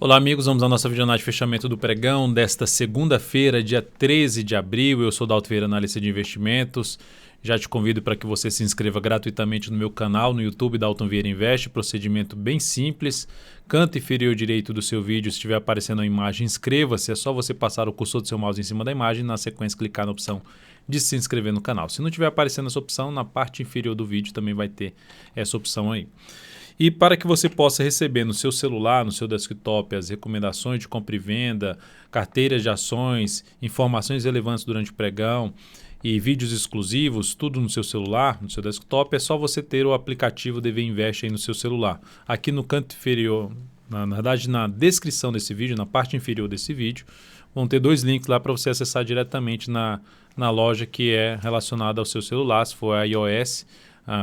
Olá amigos, vamos à nossa videoanálise de fechamento do pregão desta segunda-feira, dia 13 de abril. Eu sou Dalton Vieira, analista de investimentos. Já te convido para que você se inscreva gratuitamente no meu canal no YouTube, Dalton Vieira Investe. Procedimento bem simples. Canto inferior direito do seu vídeo, se estiver aparecendo a imagem, inscreva-se. É só você passar o cursor do seu mouse em cima da imagem e na sequência clicar na opção de se inscrever no canal. Se não estiver aparecendo essa opção, na parte inferior do vídeo também vai ter essa opção aí. E para que você possa receber no seu celular, no seu desktop, as recomendações de compra e venda, carteiras de ações, informações relevantes durante o pregão e vídeos exclusivos, tudo no seu celular, no seu desktop, é só você ter o aplicativo DV Invest aí no seu celular. Aqui no canto inferior, na verdade na descrição desse vídeo, na parte inferior desse vídeo, vão ter dois links lá para você acessar diretamente na loja que é relacionada ao seu celular, se for iOS.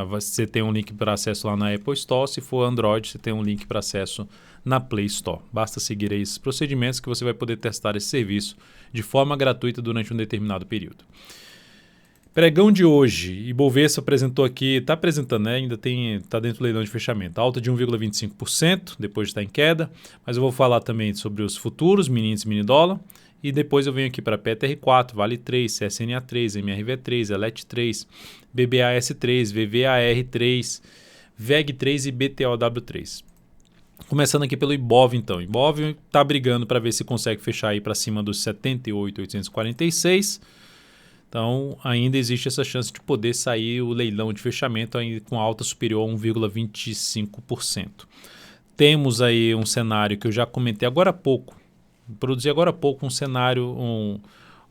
Você tem um link para acesso lá na Apple Store, se for Android você tem um link para acesso na Play Store. Basta seguir aí esses procedimentos que você vai poder testar esse serviço de forma gratuita durante um determinado período. Pregão de hoje, Ibovespa apresentou aqui, está apresentando, né? Ainda está dentro do leilão de fechamento, alta de 1,25%, depois de estar em queda, mas eu vou falar também sobre os futuros, mini índice, mini dólar, e depois eu venho aqui para PTR4, Vale 3, CSNA3, MRV3, ELET3, BBAS3, VVAR3, VEG3 e BTOW3. Começando aqui pelo Ibov então, Ibov está brigando para ver se consegue fechar aí para cima dos 78.846. Então, ainda existe essa chance de poder sair o leilão de fechamento ainda com alta superior a 1,25%. Temos aí um cenário que eu já comentei agora há pouco, produzi agora há pouco um cenário,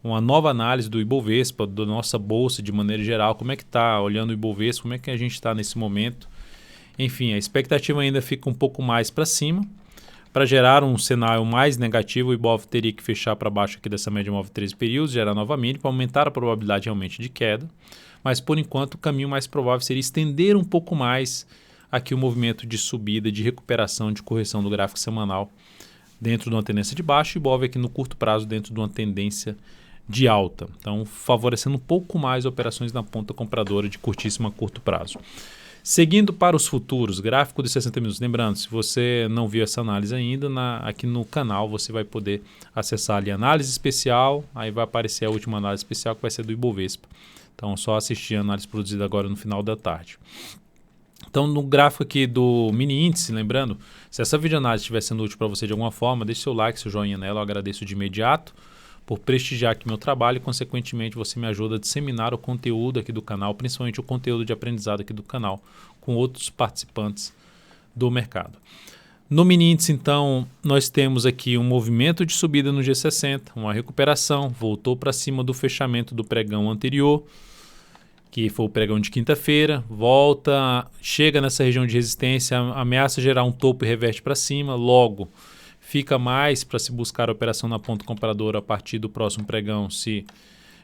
uma nova análise do Ibovespa, da nossa bolsa de maneira geral, como é que está, olhando o Ibovespa, como é que a gente está nesse momento. Enfim, a expectativa ainda fica um pouco mais para cima. Para gerar um cenário mais negativo, o Ibov teria que fechar para baixo aqui dessa média móvel 13 períodos, gerar nova mínima para aumentar a probabilidade realmente de queda. Mas, por enquanto, o caminho mais provável seria estender um pouco mais aqui o movimento de subida, de recuperação, de correção do gráfico semanal dentro de uma tendência de baixa e o Ibov aqui no curto prazo dentro de uma tendência de alta. Então, favorecendo um pouco mais operações na ponta compradora de curtíssimo a curto prazo. Seguindo para os futuros, gráfico de 60 minutos. Lembrando, se você não viu essa análise ainda, aqui no canal você vai poder acessar ali análise especial, aí vai aparecer a última análise especial que vai ser do Ibovespa. Então é só assistir a análise produzida agora no final da tarde. Então no gráfico aqui do mini índice, lembrando, se essa videoanálise estiver sendo útil para você de alguma forma, deixe seu like, seu joinha nela, eu agradeço de imediato por prestigiar aqui meu trabalho e, consequentemente, você me ajuda a disseminar o conteúdo aqui do canal, principalmente o conteúdo de aprendizado aqui do canal, com outros participantes do mercado. No mini índice, então, nós temos aqui um movimento de subida no G60, uma recuperação, voltou para cima do fechamento do pregão anterior, que foi o pregão de quinta-feira, volta, chega nessa região de resistência, ameaça gerar um topo e reverte para cima, logo fica mais para se buscar a operação na ponta compradora a partir do próximo pregão, se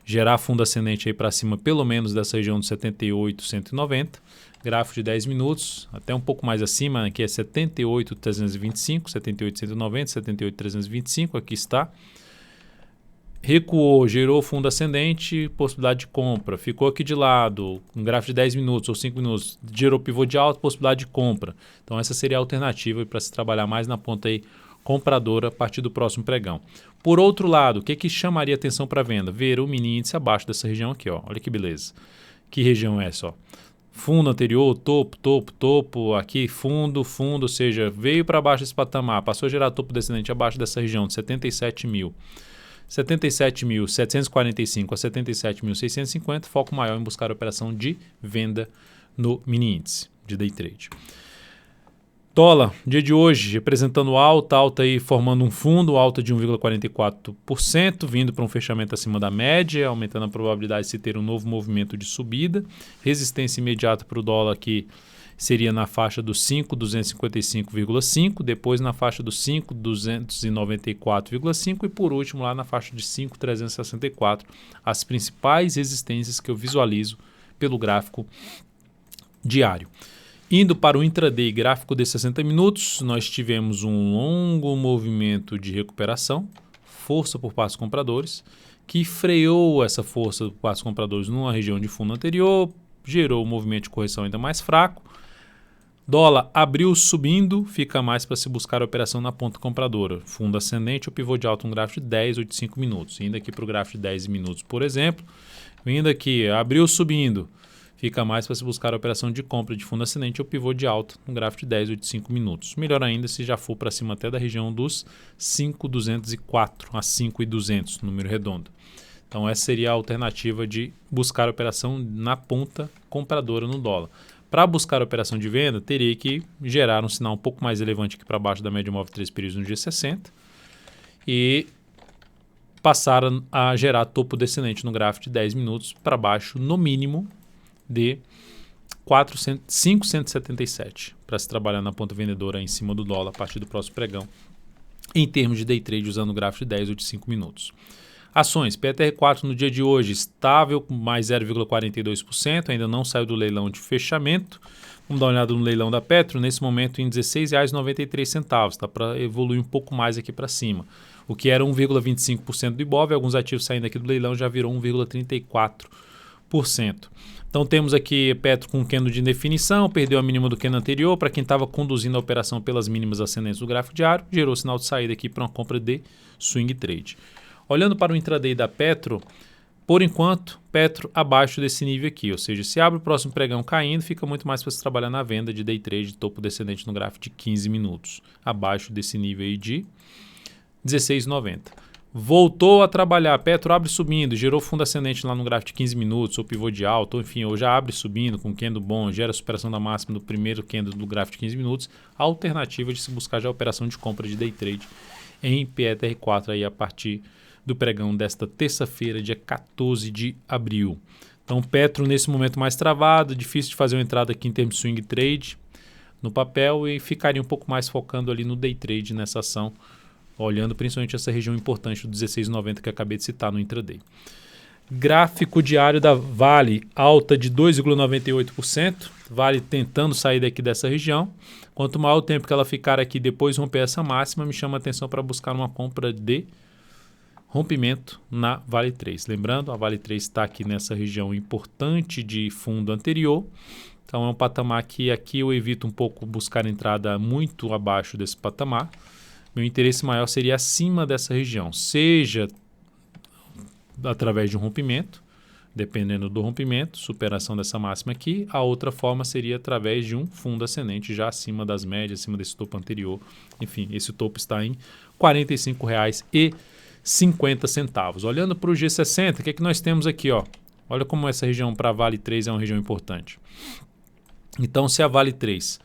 gerar fundo ascendente aí para cima, pelo menos dessa região de 78,190. Gráfico de 10 minutos, até um pouco mais acima, aqui é 78,325, 78,190, 78,325, aqui está. Recuou, gerou fundo ascendente, possibilidade de compra. Ficou aqui de lado, um gráfico de 10 minutos ou 5 minutos, gerou pivô de alta, possibilidade de compra. Então essa seria a alternativa para se trabalhar mais na ponta aí compradora a partir do próximo pregão. Por outro lado, o que chamaria atenção para venda? Ver o mini índice abaixo dessa região aqui, ó. Olha que beleza. Que região é essa? Ó? Fundo anterior, topo, topo, topo, aqui fundo, fundo, ou seja, veio para baixo desse patamar, passou a gerar topo descendente abaixo dessa região de 77.000. 77.745 a 77.650, foco maior em buscar a operação de venda no mini índice de day trade. Dólar, dia de hoje, representando alta aí formando um fundo, alta de 1,44%, vindo para um fechamento acima da média, aumentando a probabilidade de se ter um novo movimento de subida. Resistência imediata para o dólar aqui seria na faixa dos 5.255,5, depois na faixa dos 5.294,5 e por último lá na faixa de 5.364, as principais resistências que eu visualizo pelo gráfico diário. Indo para o intraday gráfico de 60 minutos, nós tivemos um longo movimento de recuperação, força por parte dos compradores, que freou essa força por parte dos compradores numa região de fundo anterior, gerou um movimento de correção ainda mais fraco, Dólar abriu subindo, fica mais para se buscar a operação na ponta compradora. Fundo ascendente ou pivô de alta no gráfico de 10 ou de 5 minutos. Indo aqui para o gráfico de 10 minutos, por exemplo. Vindo aqui, abriu subindo, fica mais para se buscar a operação de compra de fundo ascendente ou pivô de alta no gráfico de 10 ou de 5 minutos. Melhor ainda se já for para cima até da região dos 5.204 a 5.200, número redondo. Então essa seria a alternativa de buscar a operação na ponta compradora no dólar. Para buscar a operação de venda, teria que gerar um sinal um pouco mais relevante aqui para baixo da média móvel 3 períodos no dia 60 e passar a gerar topo descendente no gráfico de 10 minutos para baixo, no mínimo, de 577 para se trabalhar na ponta vendedora em cima do dólar a partir do próximo pregão, em termos de day trade usando o gráfico de 10 ou de 5 minutos. Ações, PTR4 no dia de hoje estável com mais 0,42%, ainda não saiu do leilão de fechamento. Vamos dar uma olhada no leilão da Petro, nesse momento em R$ 16,93, está para evoluir um pouco mais aqui para cima. O que era 1,25% do Ibov, alguns ativos saindo aqui do leilão já virou 1,34%. Então temos aqui Petro com candle de indefinição, perdeu a mínima do candle anterior. Para quem estava conduzindo a operação pelas mínimas ascendentes do gráfico diário, gerou sinal de saída aqui para uma compra de swing trade. Olhando para o intraday da Petro, por enquanto, Petro abaixo desse nível aqui, ou seja, se abre o próximo pregão caindo, fica muito mais para se trabalhar na venda de day trade de topo descendente no gráfico de 15 minutos, abaixo desse nível aí de 16,90. Voltou a trabalhar, Petro abre subindo, gerou fundo ascendente lá no gráfico de 15 minutos, ou pivô de alta, ou enfim, ou já abre subindo com candle bom, gera superação da máxima do primeiro candle do gráfico de 15 minutos, a alternativa de se buscar já a operação de compra de day trade em PETR4 aí a partir do pregão desta terça-feira, dia 14 de abril. Então, Petro nesse momento mais travado, difícil de fazer uma entrada aqui em termos de swing trade no papel e ficaria um pouco mais focando ali no day trade nessa ação, olhando principalmente essa região importante do 16,90 que eu acabei de citar no intraday. Gráfico diário da Vale, alta de 2,98%, Vale tentando sair daqui dessa região. Quanto maior o tempo que ela ficar aqui depois romper essa máxima, me chama a atenção para buscar uma compra de rompimento na Vale 3. Lembrando, a Vale 3 está aqui nessa região importante de fundo anterior. Então é um patamar que aqui eu evito um pouco buscar entrada muito abaixo desse patamar. Meu interesse maior seria acima dessa região, seja através de um rompimento, dependendo do rompimento, superação dessa máxima aqui. A outra forma seria através de um fundo ascendente já acima das médias, acima desse topo anterior. Enfim, esse topo está em R$ 45,50. Olhando para o G60, o que é que nós temos aqui? Ó? Olha como essa região para a Vale 3 é uma região importante. Então, se a Vale 3,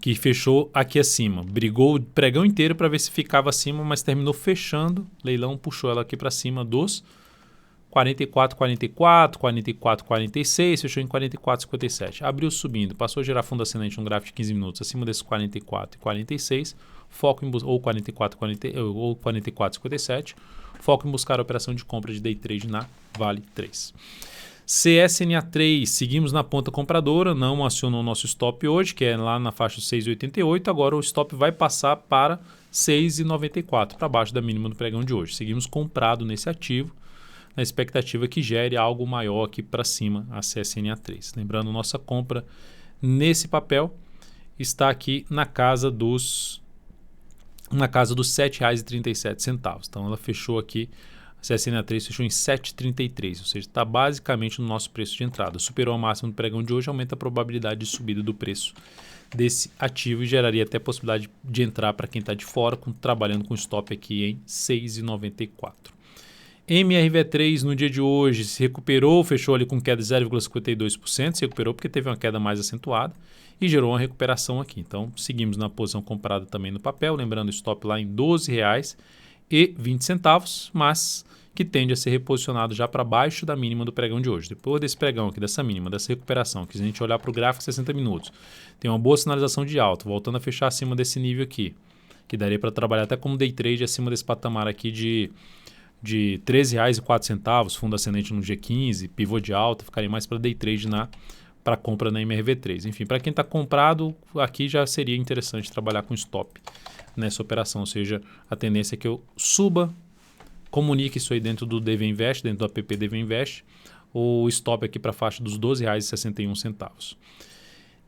que fechou aqui acima, brigou o pregão inteiro para ver se ficava acima, mas terminou fechando, leilão puxou ela aqui para cima dos 44,44, 44,46, fechou em 44,57. Abriu subindo, passou a gerar fundo ascendente no gráfico de 15 minutos acima desses 44,46, foco em ou 44,57, foco em buscar a operação de compra de day trade na Vale 3. CSNA3, seguimos na ponta compradora, não acionou o nosso stop hoje, que é lá na faixa 6,88, agora o stop vai passar para 6,94, para baixo da mínima do pregão de hoje. Seguimos comprado nesse ativo, na expectativa que gere algo maior aqui para cima a CSNA3. Lembrando, nossa compra nesse papel está aqui na casa dos R$ 7,37. Então ela fechou aqui, a CSNA3 fechou em 7,33, ou seja, está basicamente no nosso preço de entrada. Superou a máxima do pregão de hoje, aumenta a probabilidade de subida do preço desse ativo e geraria até a possibilidade de entrar para quem está de fora, trabalhando com stop aqui em 6,94. MRV3 no dia de hoje se recuperou, fechou ali com queda de 0,52%, se recuperou porque teve uma queda mais acentuada e gerou uma recuperação aqui. Então, seguimos na posição comprada também no papel, lembrando o stop lá em R$ 12,20, mas que tende a ser reposicionado já para baixo da mínima do pregão de hoje. Depois desse pregão aqui, dessa mínima, dessa recuperação, que se a gente olhar para o gráfico 60 minutos, tem uma boa sinalização de alta, voltando a fechar acima desse nível aqui, que daria para trabalhar até como day trade acima desse patamar aqui de R$ 13,04, fundo ascendente no G15, pivô de alta, ficaria mais para day trade para compra na MRV3. Enfim, para quem está comprado, aqui já seria interessante trabalhar com stop nessa operação, ou seja, a tendência é que eu suba, comunique isso aí dentro do DV Invest, dentro do app DV Invest, o stop aqui para a faixa dos R$ 12,61.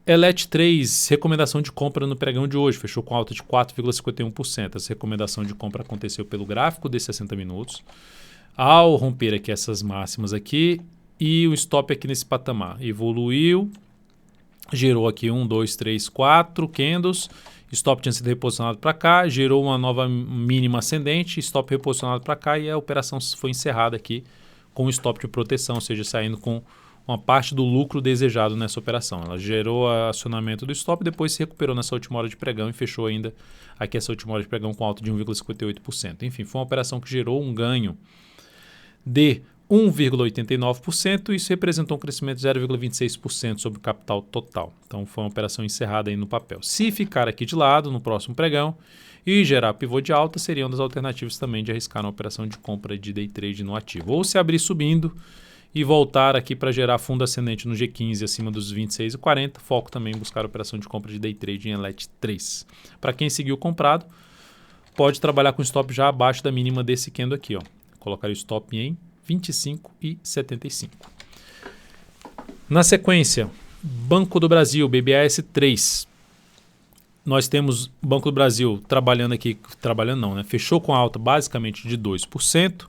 Elet 3, recomendação de compra no pregão de hoje, fechou com alta de 4,51%. Essa recomendação de compra aconteceu pelo gráfico de 60 minutos. Ao romper aqui essas máximas aqui e o stop aqui nesse patamar, evoluiu, gerou aqui 1, 2, 3, 4 candles, stop tinha sido reposicionado para cá, gerou uma nova mínima ascendente, stop reposicionado para cá e a operação foi encerrada aqui com o stop de proteção, ou seja, saindo com uma parte do lucro desejado nessa operação. Ela gerou acionamento do stop, depois se recuperou nessa última hora de pregão e fechou ainda aqui essa última hora de pregão com alta de 1,58%. Enfim, foi uma operação que gerou um ganho de 1,89%, isso representou um crescimento de 0,26% sobre o capital total. Então foi uma operação encerrada aí no papel. Se ficar aqui de lado no próximo pregão e gerar pivô de alta, seria uma das alternativas também de arriscar uma operação de compra de day trade no ativo. Ou se abrir subindo e voltar aqui para gerar fundo ascendente no G15 acima dos 26,40, foco também em buscar a operação de compra de day trade em Elet 3. Para quem seguiu comprado, pode trabalhar com stop já abaixo da mínima desse candle aqui, ó. Colocar o stop em 25,75. Na sequência, Banco do Brasil, BBAS 3. Nós temos Banco do Brasil trabalhando aqui, fechou com alta basicamente de 2%,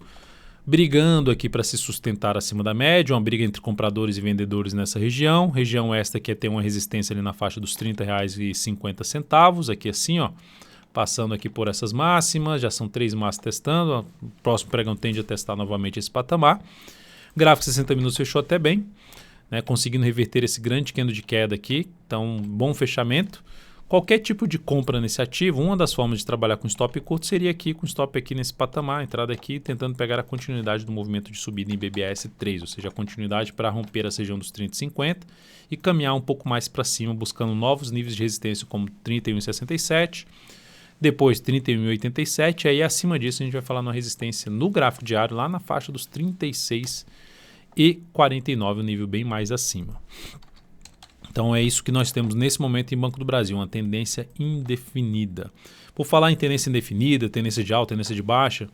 brigando aqui para se sustentar acima da média, uma briga entre compradores e vendedores nessa região. Região esta que tem uma resistência ali na faixa dos R$ 30,50, aqui assim, ó. Passando aqui por essas máximas, já são 3 máximas testando, o próximo pregão tende a testar novamente esse patamar. Gráfico 60 minutos fechou até bem, né, conseguindo reverter esse grande candle de queda aqui, então bom fechamento. Qualquer tipo de compra nesse ativo, uma das formas de trabalhar com stop curto seria aqui com stop aqui nesse patamar, entrada aqui tentando pegar a continuidade do movimento de subida em BBAS 3, ou seja, a continuidade para romper a região dos 30,50 e caminhar um pouco mais para cima, buscando novos níveis de resistência como 31,67, depois 31,87, aí acima disso a gente vai falar numa resistência no gráfico diário lá na faixa dos 36,49, um nível bem mais acima. Então é isso que nós temos nesse momento em Banco do Brasil, uma tendência indefinida. Por falar em tendência indefinida, tendência de alta, tendência de baixa,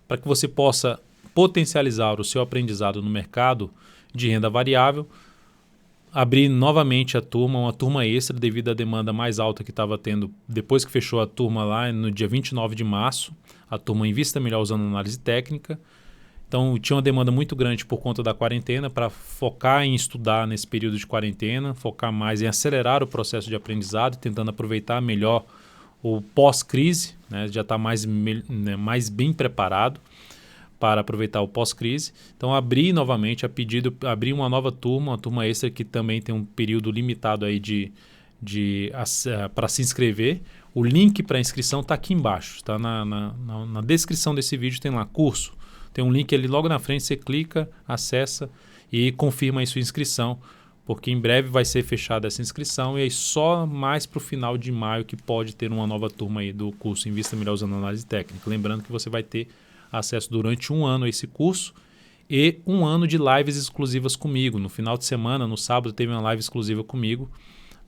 para que você possa potencializar o seu aprendizado no mercado de renda variável, abrir novamente a turma, uma turma extra devido à demanda mais alta que estava tendo depois que fechou a turma lá no dia 29 de março, a turma Invista Melhor usando análise técnica. Então tinha uma demanda muito grande por conta da quarentena para focar em estudar nesse período de quarentena, focar mais em acelerar o processo de aprendizado, tentando aproveitar melhor o pós-crise, né? Já está mais bem preparado para aproveitar o pós-crise. Então abri novamente abri uma nova turma, uma turma extra que também tem um período limitado aí para se inscrever. O link para inscrição está aqui embaixo, tá? Na descrição desse vídeo tem lá curso. Tem um link ali logo na frente, você clica, acessa e confirma aí sua inscrição, porque em breve vai ser fechada essa inscrição e aí só mais para o final de maio que pode ter uma nova turma aí do curso Invista Melhor usando análise técnica. Lembrando que você vai ter acesso durante 1 ano a esse curso e 1 ano de lives exclusivas comigo. No final de semana, no sábado, teve uma live exclusiva comigo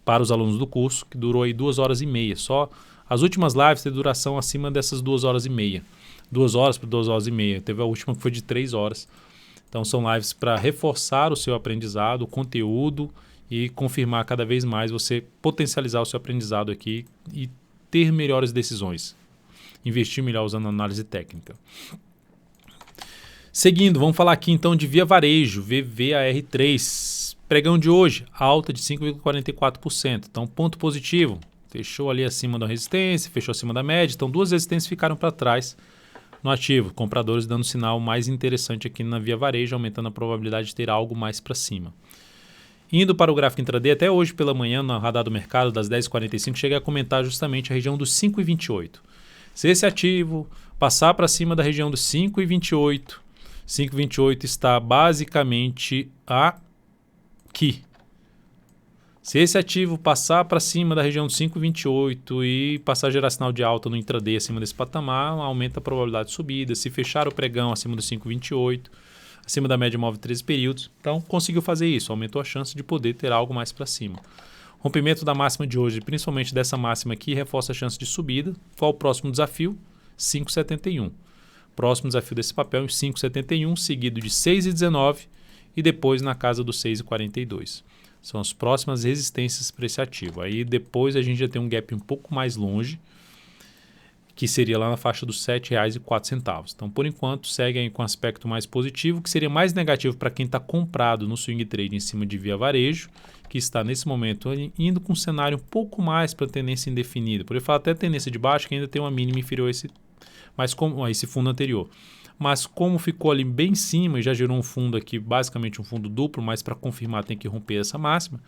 para os alunos do curso, que durou aí 2 horas e meia. Só as últimas lives têm duração acima dessas 2 horas e meia. 2 horas para 2 horas e meia. Teve a última que foi de 3 horas. Então são lives para reforçar o seu aprendizado, o conteúdo e confirmar cada vez mais você potencializar o seu aprendizado aqui e ter melhores decisões. Investir melhor usando análise técnica. Seguindo, vamos falar aqui então de Via Varejo, VVAR3. Pregão de hoje, alta de 5,44%. Então ponto positivo, fechou ali acima da resistência, fechou acima da média. Então 2 resistências ficaram para trás no ativo. Compradores dando sinal mais interessante aqui na Via Varejo, aumentando a probabilidade de ter algo mais para cima. Indo para o gráfico intraday, até hoje pela manhã, na radar do mercado, das 10h45, cheguei a comentar justamente a região dos 5,28. Se esse ativo passar para cima da região dos 5,28, 5,28 está basicamente aqui. Se esse ativo passar para cima da região dos 5,28 e passar a gerar sinal de alta no intraday acima desse patamar, aumenta a probabilidade de subida. Se fechar o pregão acima dos 5,28, acima da média móvel de 13 períodos, então conseguiu fazer isso, aumentou a chance de poder ter algo mais para cima. Rompimento da máxima de hoje, principalmente dessa máxima aqui, reforça a chance de subida. Qual o próximo desafio? 5,71. Próximo desafio desse papel, 5,71, seguido de 6,19 e depois na casa dos 6,42. São as próximas resistências para esse ativo. Aí depois a gente já tem um gap um pouco mais longe, que seria lá na faixa dos R$ 7,04. Então, por enquanto, segue aí com um aspecto mais positivo, que seria mais negativo para quem está comprado no swing trade em cima de via varejo, que está nesse momento indo com um cenário um pouco mais para tendência indefinida. Por eu falar até tendência de baixo, que ainda tem uma mínima inferior a esse fundo anterior. Mas como ficou ali bem em cima e já gerou um fundo aqui, basicamente um fundo duplo, mas para confirmar tem que romper essa máxima,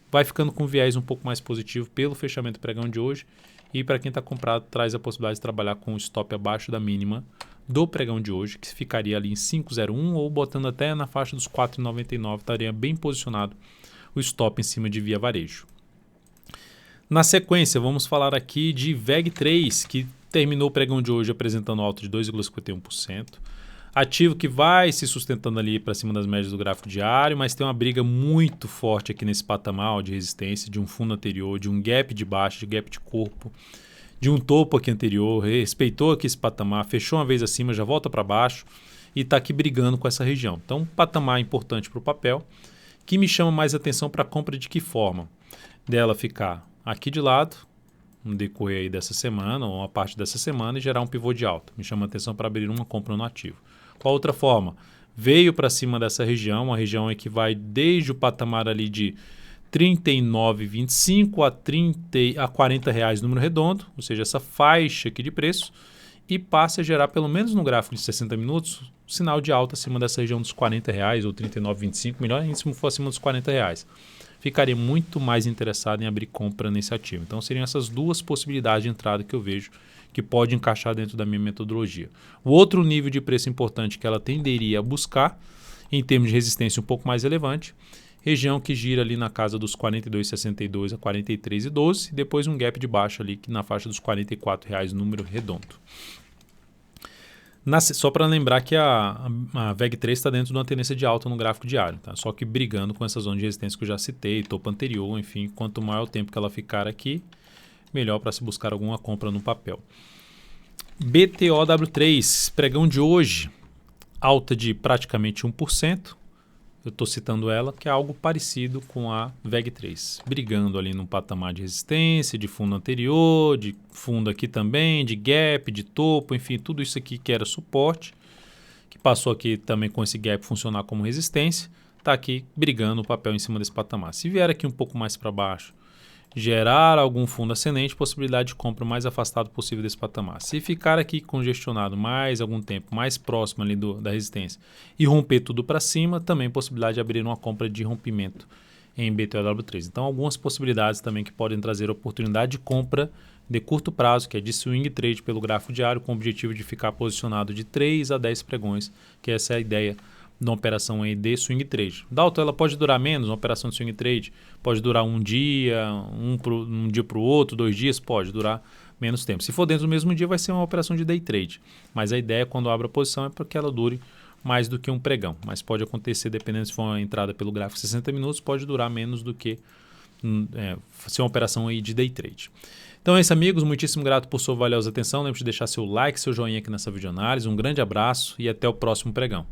vai ficando com viés um pouco mais positivo pelo fechamento do pregão de hoje. E para quem está comprado, traz a possibilidade de trabalhar com o stop abaixo da mínima do pregão de hoje, que ficaria ali em 5,01 ou botando até na faixa dos 4,99, estaria bem posicionado o stop em cima de via varejo. Na sequência, vamos falar aqui de VEG3, que terminou o pregão de hoje apresentando alta de 2,51%. Ativo que vai se sustentando ali para cima das médias do gráfico diário, mas tem uma briga muito forte aqui nesse patamar de resistência, de um fundo anterior, de um gap de baixo, de gap de corpo, de um topo aqui anterior, respeitou aqui esse patamar, fechou uma vez acima, já volta para baixo e está aqui brigando com essa região. Então, um patamar importante para o papel, que me chama mais atenção para a compra de que forma? Dela ficar aqui de lado, no decorrer aí dessa semana, ou uma parte dessa semana, e gerar um pivô de alta. Me chama atenção para abrir uma compra no ativo. Qual outra forma? Veio para cima dessa região, uma região que vai desde o patamar ali de R$ 39,25 a R$ 40 reais, número redondo, ou seja, essa faixa aqui de preço, e passa a gerar, pelo menos no gráfico de 60 minutos, sinal de alta acima dessa região dos R$ 40 reais ou R$ 39,25, melhor ainda se for acima dos R$ 40 reais. Ficaria muito mais interessado em abrir compra nesse ativo. Então, seriam essas duas possibilidades de entrada que eu vejo que pode encaixar dentro da minha metodologia. O outro nível de preço importante que ela tenderia a buscar, em termos de resistência um pouco mais relevante, região que gira ali na casa dos 42,62 a 43,12, e depois um gap de baixo ali na faixa dos R$ 44 reais, número redondo. Só para lembrar que a VEG3 está dentro de uma tendência de alta no gráfico diário, tá? Só que brigando com essa zona de resistência que eu já citei, topo anterior, enfim, quanto maior o tempo que ela ficar aqui, melhor para se buscar alguma compra no papel. BTOW3, pregão de hoje, alta de praticamente 1%. Eu estou citando ela, que é algo parecido com a VEG3, brigando ali no patamar de resistência, de fundo anterior, de fundo aqui também, de gap, de topo, enfim, tudo isso aqui que era suporte, que passou aqui também com esse gap funcionar como resistência, está aqui brigando o papel em cima desse patamar. Se vier aqui um pouco mais para baixo, gerar algum fundo ascendente, possibilidade de compra o mais afastado possível desse patamar. Se ficar aqui congestionado mais algum tempo, mais próximo ali da resistência e romper tudo para cima, também possibilidade de abrir uma compra de rompimento em BTOW3. Então, algumas possibilidades também que podem trazer oportunidade de compra de curto prazo, que é de swing trade pelo gráfico diário, com o objetivo de ficar posicionado de 3 a 10 pregões, que essa é a ideia de uma operação aí de swing trade. Dalton, ela pode durar menos, uma operação de swing trade pode durar um dia, um dia para o outro, 2 dias, pode durar menos tempo. Se for dentro do mesmo dia, vai ser uma operação de day trade. Mas a ideia, quando abre a posição, é para que ela dure mais do que um pregão. Mas pode acontecer, dependendo se for uma entrada pelo gráfico 60 minutos, pode durar menos do que ser uma operação aí de day trade. Então é isso, amigos. Muitíssimo grato por sua valiosa atenção. Lembre-se de deixar seu like, seu joinha aqui nessa videoanálise. Um grande abraço e até o próximo pregão.